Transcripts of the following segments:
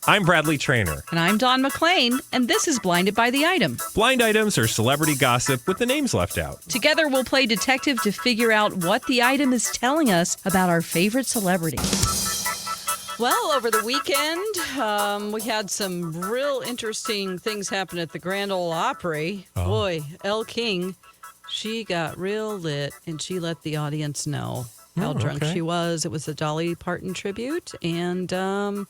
I'm Bradley Traynor. And I'm Don McClain, and this is Blinded by the Item. Blind items are celebrity gossip with the names left out. Together, we'll play detective to figure out what the item is telling us about our favorite celebrity. Well, over the weekend, we had some real interesting things happen at the Grand Ole Opry. Oh. Boy, Elle King, she got real lit, and she let the audience know how drunk she was. It was a Dolly Parton tribute, and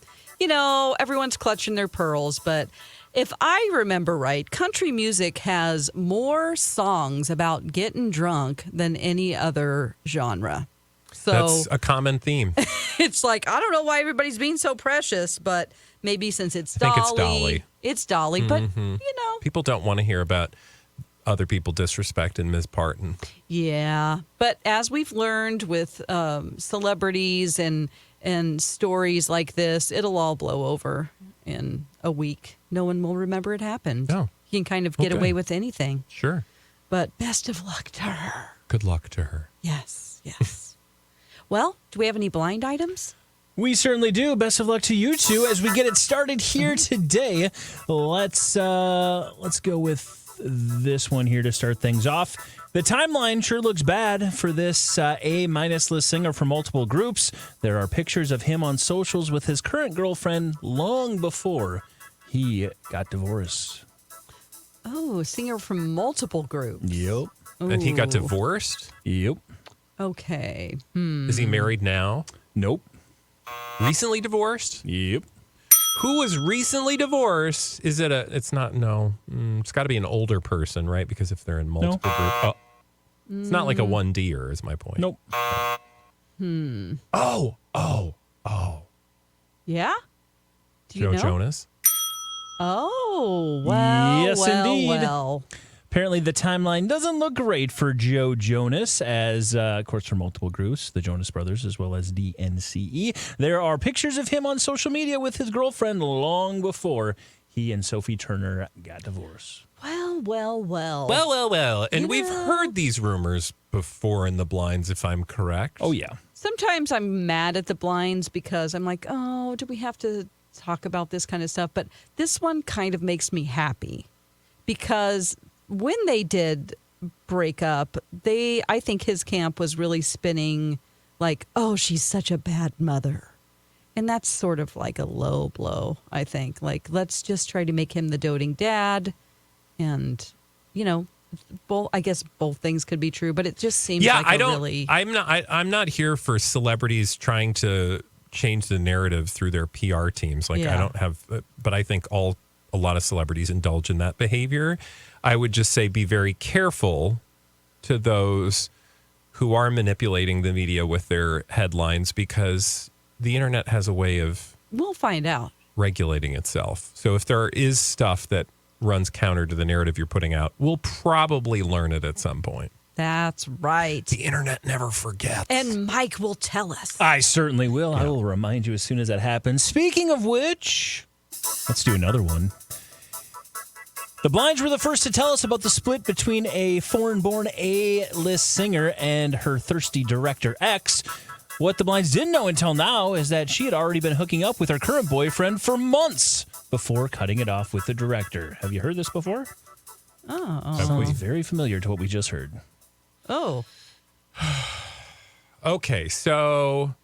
everyone's clutching their pearls, but if I remember right, country music has more songs about getting drunk than any other genre. So That's a common theme. it's like, I don't know why everybody's being so precious, but maybe since it's Dolly. I think it's Dolly. It's Dolly, but, People don't want to hear about other people disrespecting Ms. Parton. Yeah, but as we've learned with celebrities and stories like this, it'll all blow over in a week. No one will remember it happened. Oh. You can kind of get away with anything. Sure. But best of luck to her. Good luck to her. Yes. Well, do we have any blind items? We certainly do. Best of luck to you two as we get it started here today. Let's go with this one here to start things off. The timeline sure looks bad for this A-minus list singer from multiple groups. There are pictures of him on socials with his current girlfriend long before he got divorced. Oh, a singer from multiple groups. Yep. And he got Ooh. divorced? Yep. Okay. Is he married now? Nope. Recently divorced? Yep. Who was recently divorced? Is it it's not, no. It's got to be an older person, right? Because if they're in multiple groups. Oh. It's not like a 1D'er is my point. Nope. Oh. Yeah? Do you Joe know? Jonas? Oh, well, Yes, indeed. well. Apparently, the timeline doesn't look great for Joe Jonas, as, of course, for multiple groups, the Jonas Brothers, as well as DNCE. There are pictures of him on social media with his girlfriend long before he and Sophie Turner got divorced. Well. Well. And we've heard these rumors before in the blinds, if I'm correct. Oh, yeah. Sometimes I'm mad at the blinds because I'm like, oh, do we have to talk about this kind of stuff? But this one kind of makes me happy because when they did break up, I think his camp was really spinning like, oh, she's such a bad mother. And that's sort of like a low blow, I think. Like, let's just try to make him the doting dad. And, I guess both things could be true, but it just seems like I'm not here for celebrities trying to change the narrative through their PR teams. Like, I don't have, but I think a lot of celebrities indulge in that behavior. I would just say be very careful to those who are manipulating the media with their headlines because the internet has a way of we'll find out regulating itself. So if there is stuff that runs counter to the narrative you're putting out, we'll probably learn it at some point. That's right. The internet never forgets. And Mike will tell us. I certainly will. I will remind you as soon as that happens. Speaking of which, let's do another one. The blinds were the first to tell us about the split between a foreign-born A-list singer and her thirsty director ex. What the blinds didn't know until now is that she had already been hooking up with her current boyfriend for months before cutting it off with the director. Have you heard this before? Oh. Sounds very familiar to what we just heard. Oh. Okay, so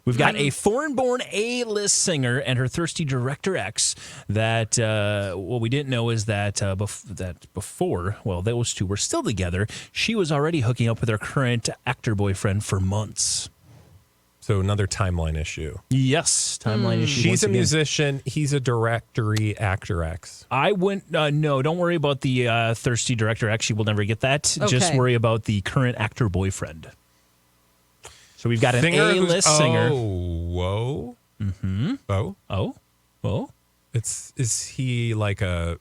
we've got a foreign-born A-list singer and her thirsty director ex that what we didn't know is that before, those two were still together, she was already hooking up with her current actor boyfriend for months. So another timeline issue. Yes, timeline issue. She's a musician. He's a directory actor ex. I wouldn't, no, don't worry about the thirsty director ex. She will never get that. Okay. Just worry about the current actor boyfriend. So we've got an A-list singer. Oh, whoa. Mm-hmm. Oh. Is he like a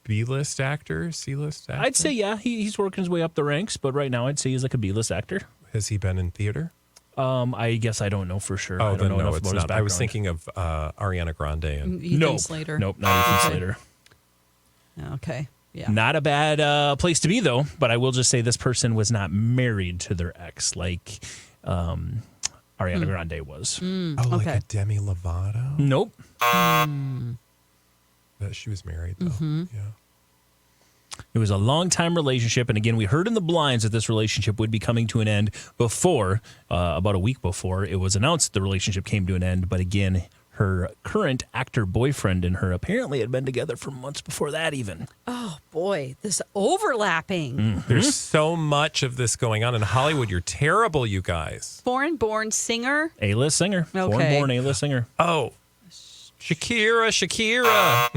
B-list actor, C-list actor? I'd say, yeah, he's working his way up the ranks, but right now I'd say he's like a B-list actor. Has he been in theater? I guess I don't know for sure. Oh, I don't then know no, enough it's about his not. I was thinking of Ariana Grande. And Ethan Slater. Nope, not Ethan Slater. Okay. Yeah. Not a bad place to be, though. But I will just say this person was not married to their ex. Like, Ariana Grande was. Oh, like Okay. a Demi Lovato? Nope. She was married, though. Yeah. It was a long-time relationship, and again, we heard in the blinds that this relationship would be coming to an end before, about a week before, it was announced the relationship came to an end. But again, her current actor boyfriend and her apparently had been together for months before that even. Oh, boy. This overlapping. There's so much of this going on in Hollywood. You're terrible, you guys. Foreign-born singer. A-list singer. Okay. Foreign-born A-list singer. Oh, Shakira.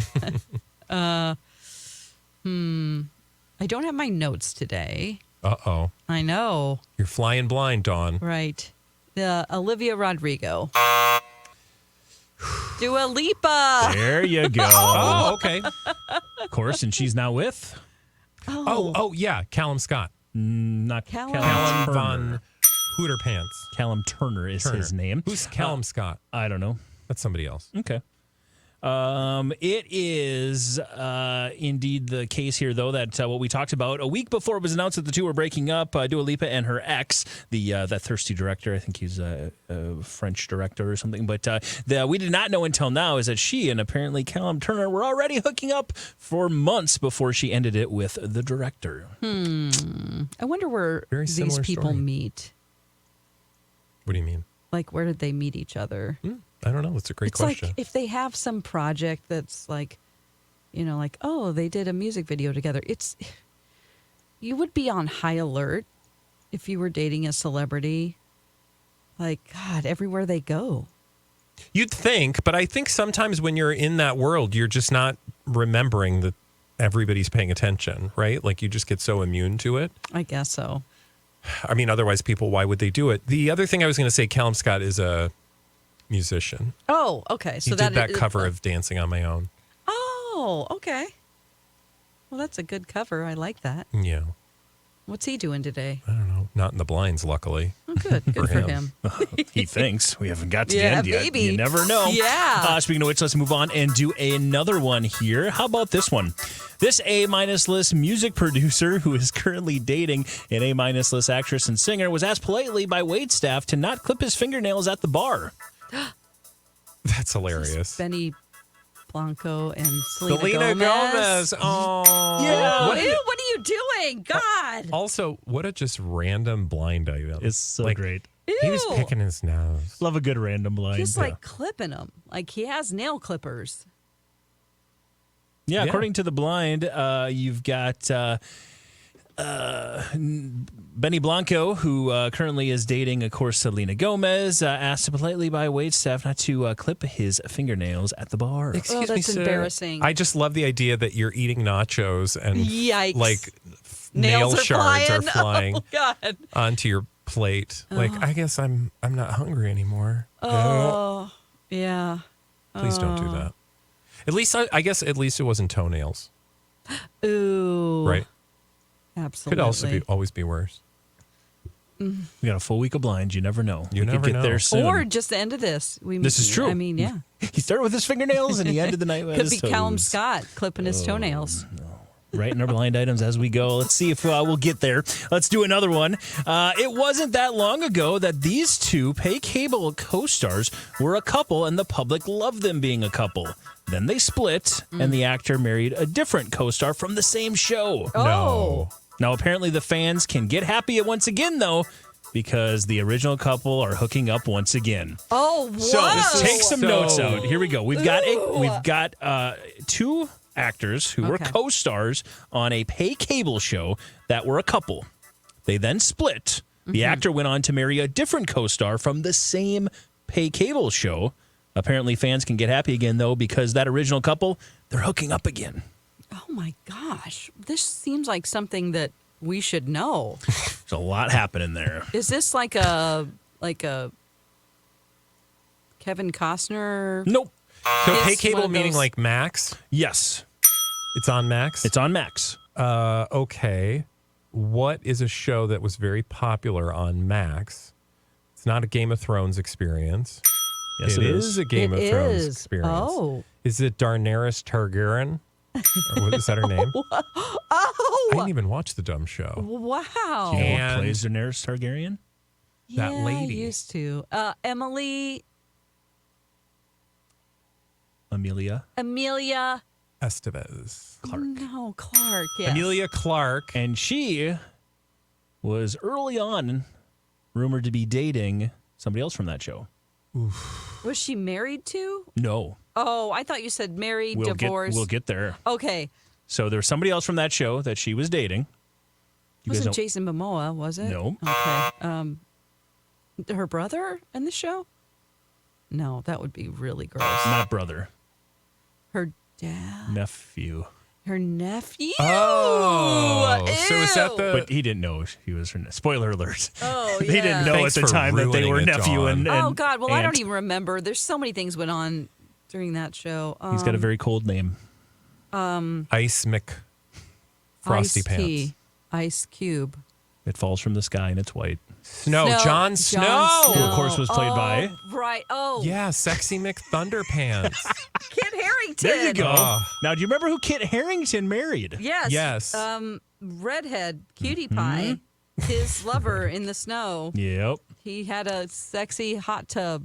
I don't have my notes today. Uh-oh. I know. You're flying blind, Dawn. Right. Olivia Rodrigo. Dua Lipa. There you go. Oh, okay. Of course, and she's now with Oh, yeah. Callum Scott. not Callum. Callum Turner. Von Hooter Pants. Callum Turner is his name. Who's Callum Scott? I don't know. That's somebody else. Okay. It is indeed the case here, though, that what we talked about a week before it was announced that the two were breaking up. Dua Lipa and her ex, that thirsty director, I think he's a French director or something. But we did not know until now is that she and apparently Callum Turner were already hooking up for months before she ended it with the director. I wonder where Very these similar people story. meet. What do you mean? Like, where did they meet each other? I don't know. That's a great It's question. like if they have some project that's like, like, oh, they did a music video together. You would be on high alert if you were dating a celebrity. Like, God, everywhere they go. You'd think, but I think sometimes when you're in that world, you're just not remembering that everybody's paying attention, right? Like you just get so immune to it. I guess so. I mean, otherwise people, why would they do it? The other thing I was going to say, Callum Scott is a musician. Oh, okay. So He did that cover of Dancing on My Own. Oh, okay. Well, that's a good cover. I like that. Yeah. What's he doing today? I don't know. Not in the blinds, luckily. Oh, good. Good for him. He thinks. We haven't got to the Yeah, end yet. maybe. You never know. Yeah. Speaking of which, let's move on and do another one here. How about this one? This A-minus list music producer who is currently dating an A-minus list actress and singer was asked politely by waitstaff to not clip his fingernails at the bar. That's hilarious. Benny Blanco and Selena Selena Gomez. Gomez. Oh. Yeah. What are you doing? God. Also, what a just random blind item. It's so Like, great. He was Ew. picking his nose. Love a good random line. Just like clipping them. Like he has nail clippers. Yeah, Yeah. according to the blind, you've got Benny Blanco, who currently is dating, of course, Selena Gomez, asked politely by waitstaff not to clip his fingernails at the bar. Excuse me, that's sir. embarrassing. I just love the idea that you're eating nachos and Yikes. like Nails nail are shards are flying. flying Oh, God. onto your plate. Like, I guess I'm not hungry anymore. Oh, yeah. Please don't do that. At least I guess at least it wasn't toenails, Ooh. right? Absolutely. Could also always be worse. We got a full week of blinds. You never know. You we never could get know. there soon. Or just the end of this. This is true. I mean, yeah. He started with his fingernails and he ended the night with Could his be Callum toes. Scott clipping his toenails. Right in our blind items as we go. Let's see if we'll get there. Let's do another one. It wasn't that long ago that these two pay cable co-stars were a couple and the public loved them being a couple. Then they split and the actor married a different co-star from the same show. Oh. Now, apparently the fans can get happy once again, though, because the original couple are hooking up once again. Oh, whoa. So Take some So- notes out. Here we go. We've got two actors who were Okay. co-stars on a pay cable show that were a couple. They then split. The actor went on to marry a different co-star from the same pay cable show. Apparently fans can get happy again, though, because that original couple, they're hooking up again. Oh, my gosh. This seems like something that we should know. There's a lot happening there. Is this like a Kevin Costner? Nope. So It's pay one cable of meaning those- like Max. Yes. It's on Max. It's on Max. Okay. What is a show that was very popular on Max? It's not a Game of Thrones experience. Yes, it is a Game It of Thrones is. experience. Oh. Is it Daenerys Targaryen? Or what is that her name? I didn't even watch the dumb show. Wow. You know And- what plays Daenerys Targaryen? that lady. I used to. Amelia Estevez. Clark. No, Clark. Yes. Amelia Clark. And she was early on rumored to be dating somebody else from that show. Was she married to? No. Oh, I thought you said married, divorced. We'll get there. Okay. So there was somebody else from that show that she was dating. It wasn't Jason Momoa, was it? No. Okay. Her brother in the show? No, that would be really gross. Not brother. Her dad. Nephew. Her nephew. Oh, so is that Ew. the? But he didn't know he was her. Spoiler alert. Oh, He didn't know Thanks at the for time that they ruining were it, nephew Dawn. and Oh God! Well, I don't aunt. even remember. There's so many things went on during that show. He's got a very cold name. Ice Mc Frosty Ice Pants. Tea, Ice Cube. It falls from the sky and it's white. Snow. Jon Snow. Who, of course, was played by. Right. Oh. Yeah, Sexy McThunderpants. Kit Harington. There you go. Oh. Now, do you remember who Kit Harington married? Yes. Yes. Redhead, cutie pie. His lover in the snow. Yep. He had a sexy hot tub,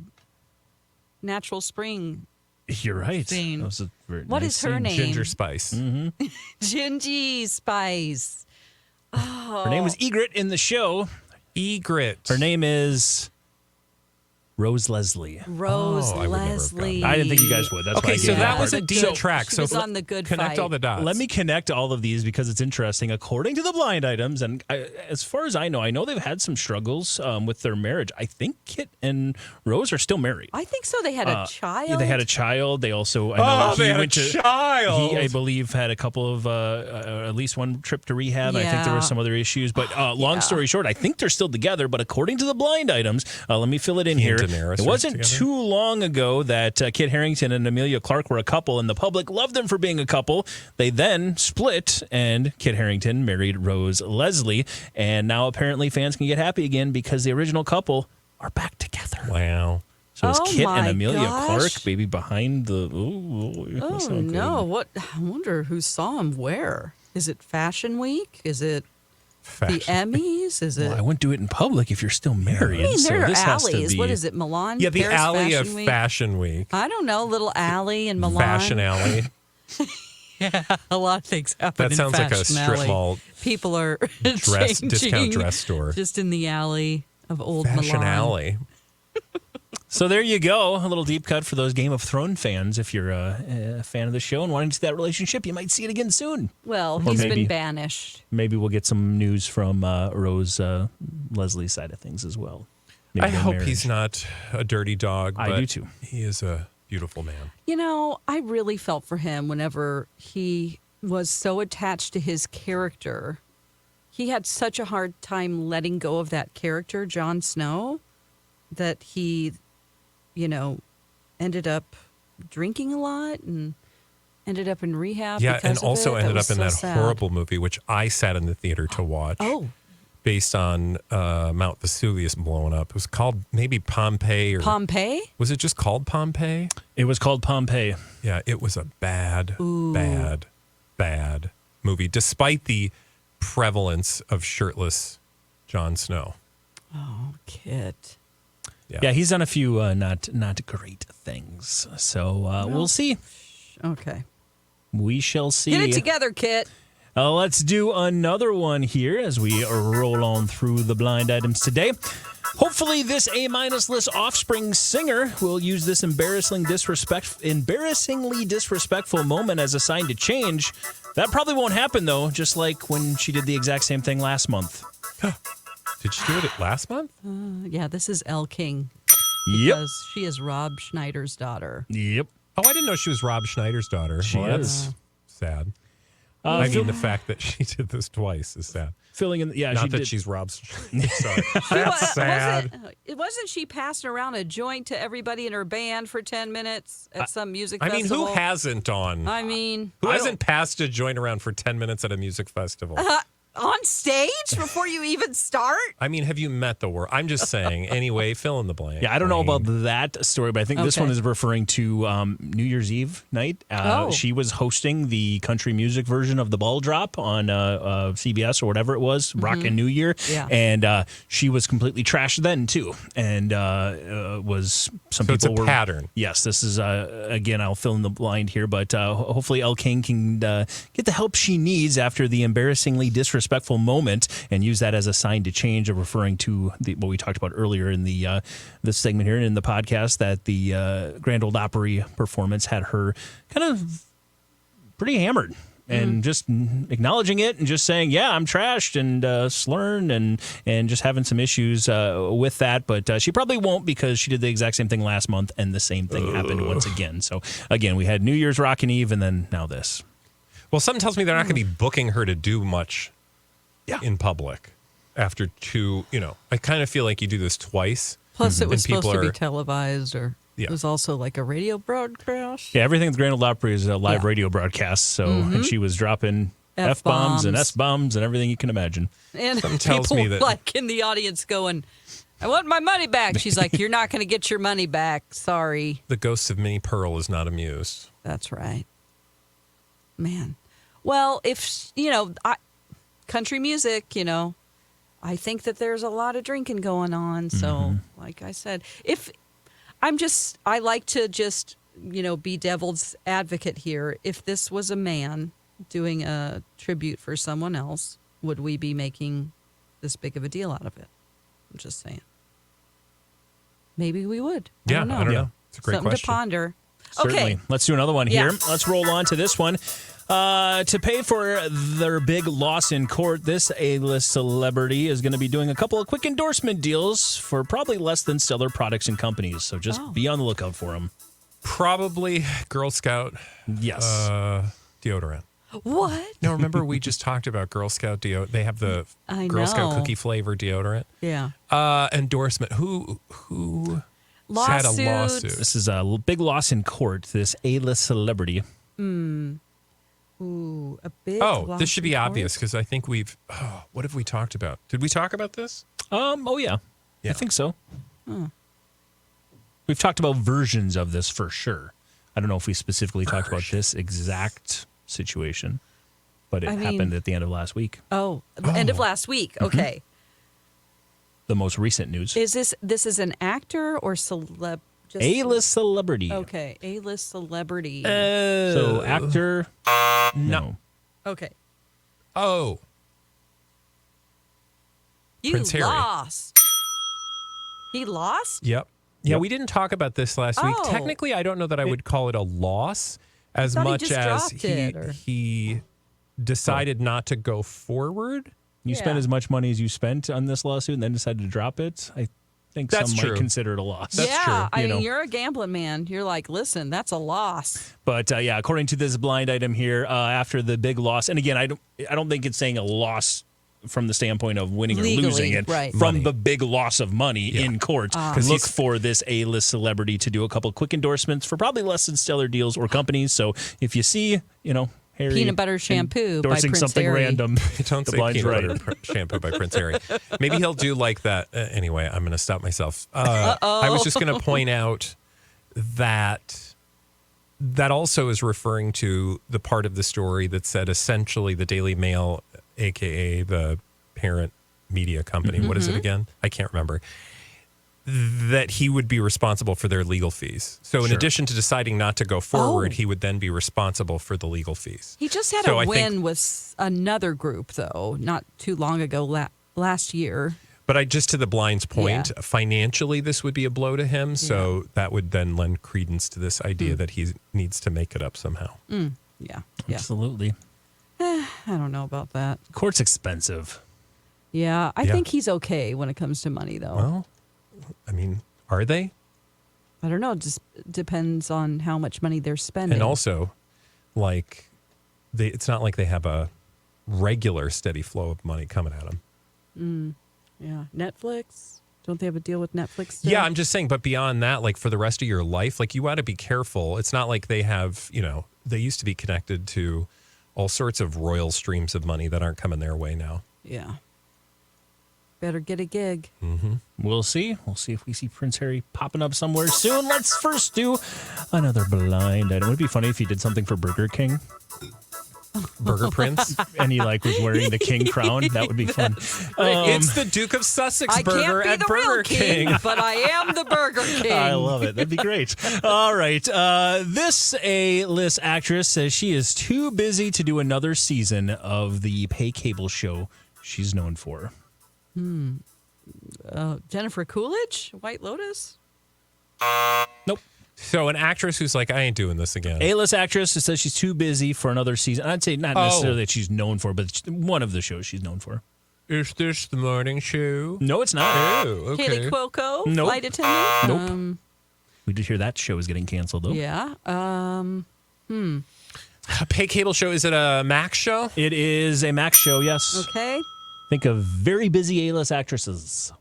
natural spring. You're right. Scene. That was a very What nice is her scene. name? Ginger Spice. Gingy Spice. Her name was Egret in the show. Egret. Her name is Rose Leslie. Rose Oh, I would never have Leslie. gotten I didn't think you guys would. That's why Okay, I so gave that part. was a deep track. She So was on The Good connect Fight. all the dots. Let me connect all of these because it's interesting. According to the blind items, and as far as I know they've had some struggles with their marriage. I think Kit and Rose are still married. I think so. They had a child. Yeah, they had a child. They also, I know they he had went a to. child. He, I believe, had a couple of at least one trip to rehab. I think there Yeah. were some other issues. But long story short, I think they're still together. But according to the blind items, let me fill it in He here. and Daenerys It are wasn't together? too long ago that Kit Harington and Amelia Clark were a couple, and the public loved them for being a couple. They then split, and Kit Harington married Rose Leslie. And now apparently fans can get happy again because the original couple are back together. Wow. So it's Oh Kit and my Amelia gosh. Clark, baby, behind the. Oh no! What? I wonder who saw him where. Is it Fashion Week? Is it the Emmys? Is it? Well, I wouldn't do it in public if you're still married. I mean, so there are this has to alleys. be- What is it? Milan? Yeah, the Paris alley Fashion of Week? Fashion Week. I don't know. Little alley in Milan. Fashion alley. A lot of things happen. That sounds like a strip mall People are dress changing discount dress store. just in the alley of old Fashion Milan. alley. So there you go. A little deep cut for those Game of Thrones fans. If you're a fan of the show and wanting to see that relationship, you might see it again soon. Well, Or he's maybe- been banished. Maybe we'll get some news from Rose Leslie's side of things as well. Maybe I they're hope married. he's not a dirty dog. I but do too. He is a beautiful man. You know, I really felt for him whenever he was so attached to his character. He had such a hard time letting go of that character, Jon Snow, that he, ended up drinking a lot and ended up in rehab. Yeah, because and of also it. ended was up in so that sad. horrible movie, which I sat in the theater to watch. Oh, Based on Mount Vesuvius blowing up. It was called maybe Pompeii, or Pompeii? was it just called Pompeii? It was called Pompeii. Yeah, it was a bad movie, despite the prevalence of shirtless Jon Snow. Oh, Kit. Yeah, he's done a few not great things. So we'll see. Okay. We shall see. Get it together, Kit. Let's do another one here as we roll on through the blind items today. Hopefully, this A-minus list Offspring singer will use this embarrassingly disrespectful moment as a sign to change. That probably won't happen, though, just like when she did the exact same thing last month. Did she do it last month? Yeah, this is Elle King. Yep. Because she is Rob Schneider's daughter. Yep. Oh, I didn't know she was Rob Schneider's daughter. She That's is. sad. I mean, the fact that she did this twice is sad. Filling in, yeah, Not she that did. she's Rob Schneider. Sorry. That's sad. Wasn't she passing around a joint to everybody in her band for 10 minutes at some music I mean, festival? who hasn't on? I mean, Who hasn't passed a joint around for 10 minutes at a music festival? on stage before you even start? I mean, have you met the world? I'm just saying. Anyway, fill in the blank. Yeah, I don't know about that story, but I think this one is referring to New Year's Eve night. She was hosting the country music version of the Ball Drop on CBS or whatever it was, Rockin' New Year. Yeah. And she was completely trashed then, too. And was some So people it's a were pattern. Yes, this is, again, I'll fill in the blind here, but hopefully Elle King can get the help she needs after the embarrassingly disrespectful moment and use that as a sign to change, referring to what we talked about earlier in the this segment here and in the podcast, that the Grand Ole Opry performance had her kind of pretty hammered. And just acknowledging it and just saying, yeah, I'm trashed and slurring and just having some issues with that. But she probably won't, because she did the exact same thing last month and the same thing happened once again. So, again, we had New Year's Rockin' Eve and then now this. Well, something tells me they're not going to be booking her to do much in public after two. I kind of feel like you do this twice. Plus, it was And people supposed to be are- televised, or it was also like a radio broadcast. Yeah, everything at the Grand Ole Opry is a live radio broadcast. So, and she was dropping F-bombs and S-bombs and everything you can imagine. And Something tells people me that- like in the audience going, I want my money back. She's like, you're not going to get your money back. Sorry. The ghost of Minnie Pearl is not amused. That's right. Man. Well, if, country music, I think that there's a lot of drinking going on. So, like I said, I like to just, be devil's advocate here. If this was a man doing a tribute for someone else, would we be making this big of a deal out of it? I'm just saying. Maybe we would. I don't know. It's a great Something question. to ponder. Certainly. Okay. Let's do another one here. Yeah. Let's roll on to this one. To pay for their big loss in court, this A-list celebrity is going to be doing a couple of quick endorsement deals for probably less than stellar products and companies. So just be on the lookout for them. Probably Girl Scout Yes. deodorant. What? No, remember we just talked about Girl Scout deodorant. They have the I Girl Scout know. cookie flavor deodorant. Yeah. Endorsement. Who had a Lawsuits. lawsuit? This is a big loss in court. This A-list celebrity. Ooh, a big This should be lawsuit. obvious because I think we've. Oh, what have we talked about? Did we talk about this? Oh, yeah. Yeah. I think so. We've talked about versions of this for sure. I don't know if we specifically talked about this exact situation, but it happened at the end of last week. Oh, the end of last week. Okay. The most recent news. Is this is an actor or celeb? Just A-list celebrity. Okay, A-list celebrity. So actor, no. Okay. Oh, You Prince Harry. lost. He lost? yep. Yeah, Yep. we didn't talk about this last week. Oh. Technically, I don't know that I would call it a loss as thought he much just as dropped it, or- he decided not to go forward. You spent Yeah. as much money as you spent on this lawsuit and then decided to drop it. I think That's some true. might consider it a loss. That's yeah, true, I you mean, know. you're a gambling man. You're like, listen, that's a loss. But yeah, according to this blind item here, after the big loss, and again, I don't think it's saying a loss from the standpoint of winning or Legally, losing it, right. from Money. the big loss of money in court. Look he's- for this A-list celebrity to do a couple quick endorsements for probably less than stellar deals or companies. So if you see, Harry Peanut butter shampoo by endorsing Prince something Harry. random, Don't the say blind's peanut right. butter shampoo by Prince Harry. Maybe he'll do like that. Anyway, I'm going to stop myself. I was just going to point out that also is referring to the part of the story that said essentially the Daily Mail, a.k.a. the parent media company, what is it again? I can't remember. That he would be responsible for their legal fees. So in Sure. addition to deciding not to go forward, Oh. he would then be responsible for the legal fees. He just had So I a think- win with another group, though, not too long ago, last year. But just to the blind's point, Yeah. financially, this would be a blow to him. So that would then lend credence to this idea that he needs to make it up somehow. Yeah. Absolutely. I don't know about that. Court's expensive. Yeah, I Yeah. think he's okay when it comes to money, though. Well, I mean, are they? I don't know. It just depends on how much money they're spending. And also, like, it's not like they have a regular steady flow of money coming at them. Yeah. Netflix? Don't they have a deal with Netflix still? Yeah, I'm just saying, but beyond that, like for the rest of your life, like you ought to be careful. It's not like they have, they used to be connected to all sorts of royal streams of money that aren't coming their way now. Yeah. Better get a gig. We'll see. We'll see if we see Prince Harry popping up somewhere soon. Let's first do another blind item. Would it be funny if he did something for Burger King? Burger Prince? And he like was wearing the king crown? That would be fun. It's the Duke of Sussex I burger can't be at the Burger real king, but I am the Burger King. I love it. That'd be great. All right. This A-list actress says she is too busy to do another season of the pay cable show she's known for. Jennifer Coolidge? White Lotus? Nope. So an actress who's like, I ain't doing this again. A-list actress who says she's too busy for another season. I'd say not necessarily that she's known for, but one of the shows she's known for. Is this the morning show? No, it's not. Oh, okay. Kaylee Cuoco? Nope. Flight attendant? Nope. We did hear that show is getting canceled, though. Yeah. A pay cable show. Is it a Max show? It is a Max show, yes. Okay. Think of very busy A-list actresses.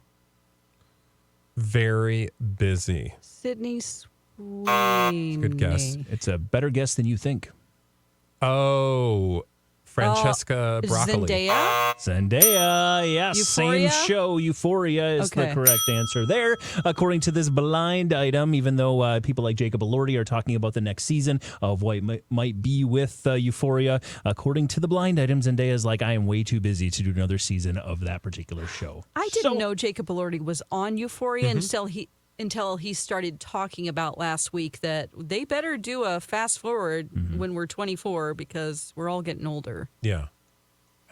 Very busy. Sydney Sweeney. Good guess. It's a better guess than you think. Oh, Francesca Broccoli. Zendaya? Yes. Euphoria? Same show. Euphoria is the Okay. correct answer there. According to this blind item, even though people like Jacob Elordi are talking about the next season of what might be with Euphoria, according to the blind item, Zendaya is like, I am way too busy to do another season of that particular show. I didn't know Jacob Elordi was on Euphoria until he started talking about last week that they better do a fast forward when we're 24 because we're all getting older. Yeah,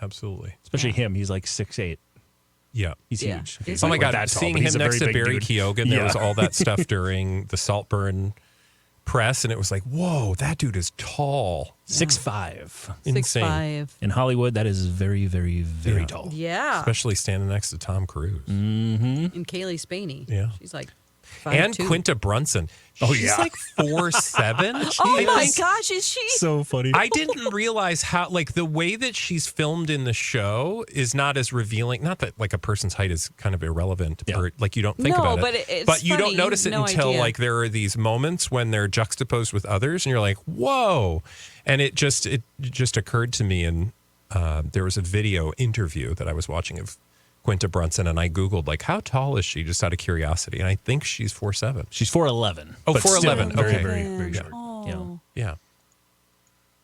absolutely. Especially him. He's like 6'8". Yeah. He's Yeah. huge. He's He's Oh my like God! that tall, Seeing but he's him a next very to big Barry dude. Keoghan, there Yeah. was all that stuff during the Saltburn press, and it was like, whoa, that dude is tall. 6'5". Insane. 6'5". In Hollywood, that is very, very, very Yeah. tall. Yeah. Especially standing next to Tom Cruise. And Kaylee Spaney. Yeah. She's like 5'2". And Quinta Brunson. Oh, She's yeah. like 4'7". Oh my gosh, is she? So funny. I didn't realize how, like, the way that she's filmed in the show is not as revealing. Not that, like, a person's height is kind of irrelevant, or, like, you don't think No, about it. but it's but you funny. don't notice it No until, idea. like, there are these moments when they're juxtaposed with others, and you're like, whoa. And it just occurred to me, and there was a video interview that I was watching of Quinta Brunson, and I Googled, like, how tall is she, just out of curiosity? And I think she's 4'7". She's 4'11". Oh, but still 4'11", Very, okay. very, very Yeah. short. Oh. You know. Yeah.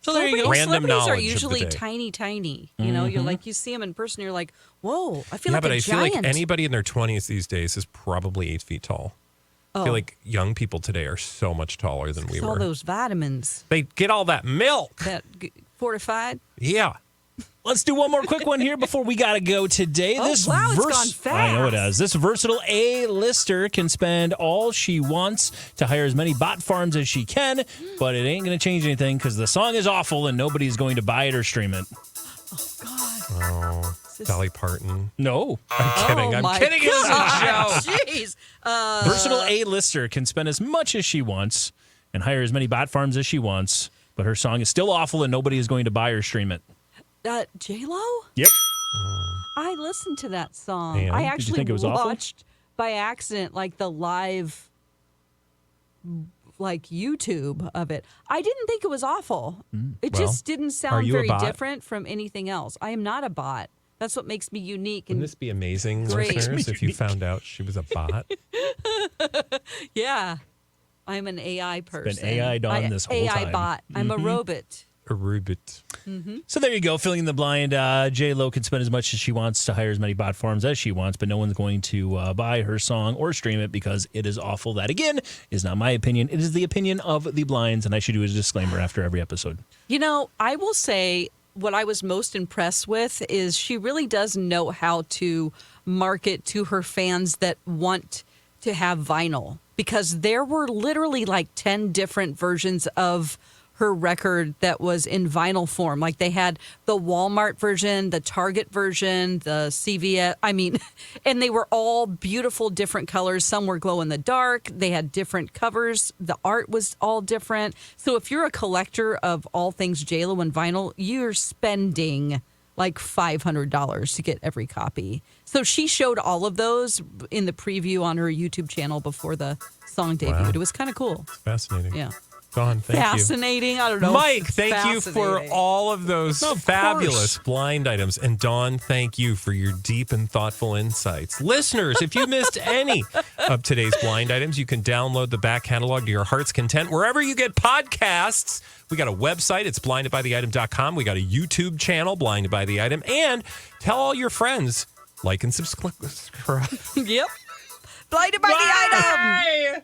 So there you go. Random Celebrities are knowledge of the usually day. tiny. You know, you're like, you see them in person, you're like, whoa, I feel Yeah, like but a I feel giant. like anybody in their 20s these days is probably 8 feet tall. I feel like young people today are so much taller than we all were. those vitamins They get all that milk. that fortified. Yeah. Let's do one more quick one here before we got to go today. Oh, wow, it's gone fast. I know it has. This versatile A-lister can spend all she wants to hire as many bot farms as she can, but it ain't going to change anything because the song is awful and nobody's going to buy it or stream it. God. Oh, Dolly Parton. No. I'm kidding. Oh, I'm my kidding. It was a God. joke. Jeez. Versatile A-lister can spend as much as she wants and hire as many bot farms as she wants, but her song is still awful and nobody is going to buy or stream it. J-Lo? Yep. I listened to that song. And? I Did you actually think it was awful? watched by accident like the live like YouTube of it. I didn't think it was awful. It Well, just didn't are sound you a very bot? different from anything else. I am not a bot. That's what makes me unique. Wouldn't And this be amazing, Great. listeners, if you found out she was a bot? yeah, I'm an AI person. been AI'd on this whole AI time. bot. I'm a robot. A Rubit. So there you go, filling in the blind. J-Lo can spend as much as she wants to hire as many bot farms as she wants, but no one's going to buy her song or stream it because it is awful. That, again, is not my opinion. It is the opinion of the blinds, and I should do a disclaimer after every episode. You know, I will say what I was most impressed with is she really does know how to market to her fans that want to have vinyl, because there were literally like 10 different versions of her record that was in vinyl form. Like they had the Walmart version, the Target version, the CVS. I mean, and they were all beautiful, different colors. Some were glow in the dark. They had different covers. The art was all different. So if you're a collector of all things JLo and vinyl, you're spending like $500 to get every copy. So she showed all of those in the preview on her YouTube channel before the song debuted. Wow. It was kind of cool. Fascinating. Yeah. Dawn, thank you. Fascinating. I don't know. Mike, thank you for all of those fabulous blind items. And Dawn, thank you for your deep and thoughtful insights. Listeners, if you missed any of today's blind items, you can download the back catalog to your heart's content wherever you get podcasts. We got a website. It's blindedbytheitem.com. We got a YouTube channel, Blinded by the Item. And tell all your friends, like and subscribe. Yep. Blinded by the Item.